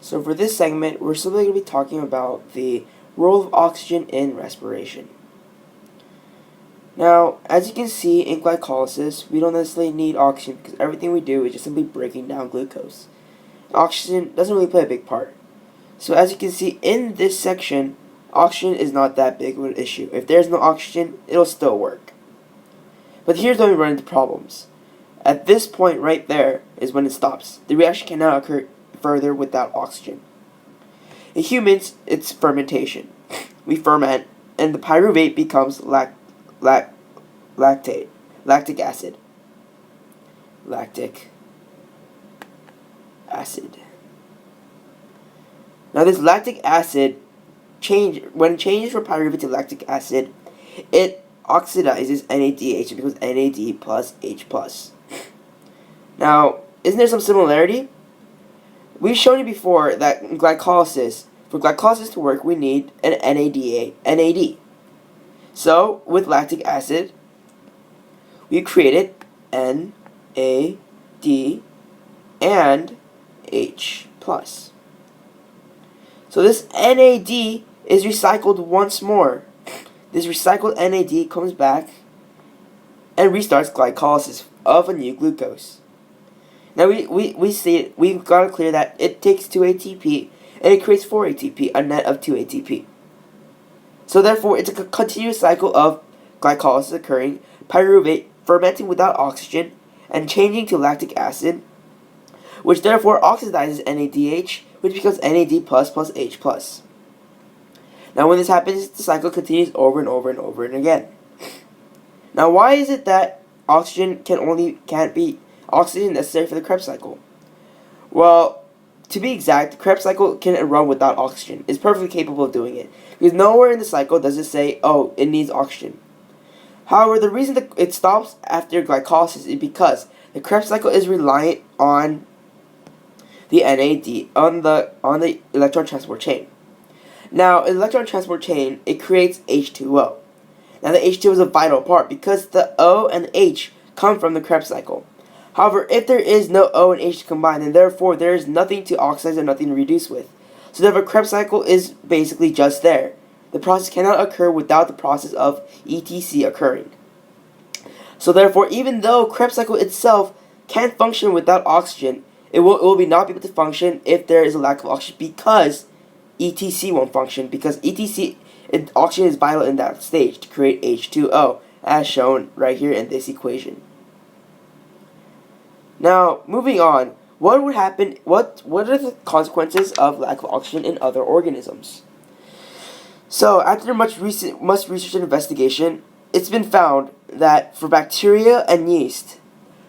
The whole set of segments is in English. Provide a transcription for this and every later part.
So for this segment, we're simply going to be talking about the role of oxygen in respiration. Now, as you can see in glycolysis, we don't necessarily need oxygen because everything we do is just simply breaking down glucose. Oxygen doesn't really play a big part. So as you can see in this section, oxygen is not that big of an issue. If there's no oxygen, it'll still work. But here's when we run into problems. At this point right there is when it stops. The reaction cannot occur further without oxygen. In humans, it's fermentation. We ferment, and the pyruvate becomes lactic acid. Lactic acid. Now this lactic acid when it changes from pyruvate to lactic acid, it oxidizes NADH and becomes NAD plus H+. Now, isn't there some similarity? We've shown you before that in glycolysis, for glycolysis to work, we need an NAD. So, with lactic acid, we created NAD and H+. So this NAD is recycled once more. This recycled NAD comes back and restarts glycolysis of a new glucose. Now we've got to clear that it takes 2 ATP and it creates 4 ATP, a net of 2 ATP. So therefore, it's a continuous cycle of glycolysis occurring, pyruvate fermenting without oxygen, and changing to lactic acid, which therefore oxidizes NADH, which becomes NAD plus H+. Now when this happens, the cycle continues over and over and over and again. Now why is it that oxygen can't be oxygen necessary for the Krebs cycle? Well, to be exact, the Krebs cycle can run without oxygen. It's perfectly capable of doing it. Because nowhere in the cycle does it say, oh, it needs oxygen. However, the reason that it stops after glycolysis is because the Krebs cycle is reliant on the NAD, on the electron transport chain. Now, in the electron transport chain, it creates H2O. Now, the H2O is a vital part because the O and the H come from the Krebs cycle. However, if there is no O and H to combine, then therefore there is nothing to oxidize and nothing to reduce with. So therefore, Krebs cycle is basically just there. The process cannot occur without the process of ETC occurring. So therefore, even though Krebs cycle itself can function without oxygen, it will not be able to function if there is a lack of oxygen because ETC won't function because oxygen is vital in that stage to create H2O, as shown right here in this equation. Now, moving on, what would happen? What are the consequences of lack of oxygen in other organisms? So, after much research and investigation, it's been found that for bacteria and yeast,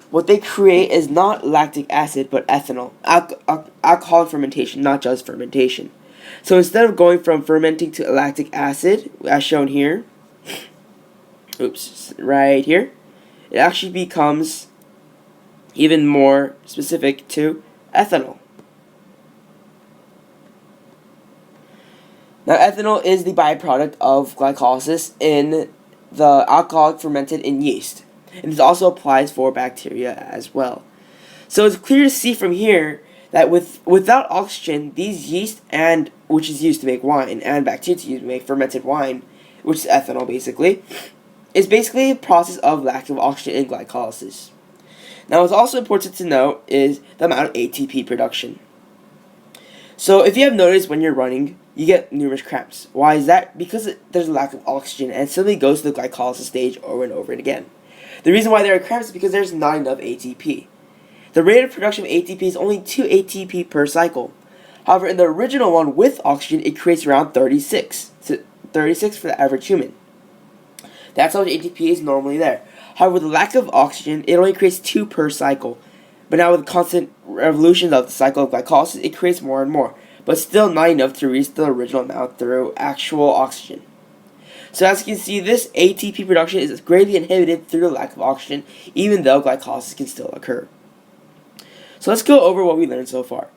what they create is not lactic acid but ethanol, alcoholic fermentation, not just fermentation. So instead of going from fermenting to lactic acid, as shown here, right here, it actually becomes even more specific to ethanol. Now, ethanol is the byproduct of glycolysis in the alcoholic fermented in yeast. And this also applies for bacteria as well. So it's clear to see from here that without oxygen, these yeast, which is used to make wine, and bacteria used to make fermented wine, which is ethanol basically, is basically a process of lack of oxygen in glycolysis. Now what's also important to note is the amount of ATP production. So if you have noticed when you're running, you get numerous cramps. Why is that? Because there's a lack of oxygen and it simply goes to the glycolysis stage over and over and again. The reason why there are cramps is because there's not enough ATP. The rate of production of ATP is only 2 ATP per cycle. However, in the original one with oxygen, it creates around 36. So 36 for the average human. That's how much ATP is normally there. However, with the lack of oxygen, it only creates 2 per cycle. But now with constant revolutions of the cycle of glycolysis, it creates more and more. But still not enough to reach the original amount through actual oxygen. So as you can see, this ATP production is greatly inhibited through the lack of oxygen, even though glycolysis can still occur. So let's go over what we learned so far.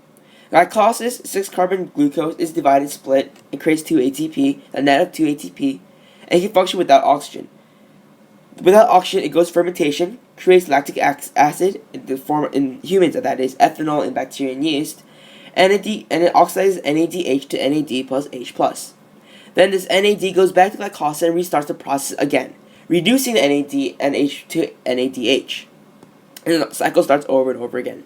Glycolysis, 6-carbon glucose is divided, split, and creates 2 ATP, a net of 2 ATP, and it can function without oxygen. Without oxygen, it goes fermentation, creates lactic acid in humans, that is ethanol in bacteria and yeast, NAD, and it oxidizes NADH to NAD plus H plus. Then this NAD goes back to glycolysis and restarts the process again, reducing the NAD and H to NADH. And the cycle starts over and over again.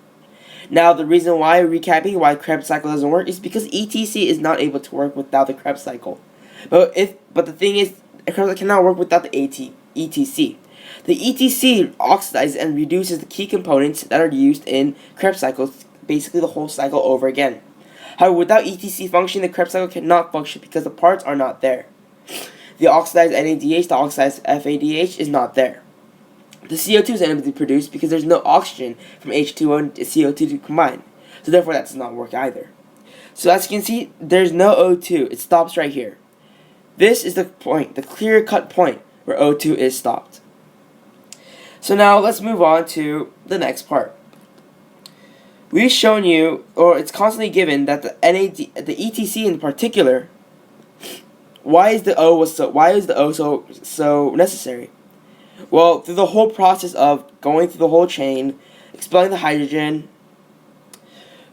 Now, the reason why, recapping why Krebs cycle doesn't work is because ETC is not able to work without the Krebs cycle. But the thing is, Krebs cycle cannot work without the ETC. The ETC oxidizes and reduces the key components that are used in Krebs cycles, basically the whole cycle over again. However, without ETC function, the Krebs cycle cannot function because the parts are not there. The oxidized NADH, the oxidized FADH is not there. The CO2 is unable to be produced because there's no oxygen from H2O and CO2 to combine. So therefore that does not work either. So as you can see, there's no O2. It stops right here. This is the point, the clear-cut point where O2 is stopped. So now let's move on to the next part. We've shown you, or it's constantly given, that the ETC in particular, why is the O so necessary? Well, through the whole process of going through the whole chain, expelling the hydrogen,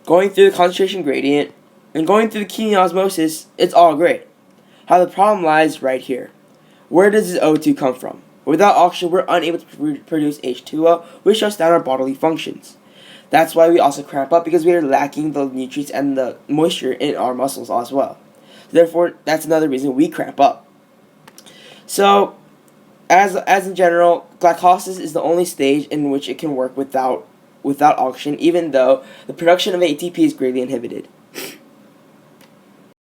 going through the concentration gradient, and going through the chemiosmosis, it's all great. How the problem lies right here. Where does this O2 come from? Without oxygen, we're unable to produce H2O, which shuts down our bodily functions. That's why we also cramp up, because we are lacking the nutrients and the moisture in our muscles as well. Therefore, that's another reason we cramp up. So, as in general, glycolysis is the only stage in which it can work without oxygen, even though the production of ATP is greatly inhibited.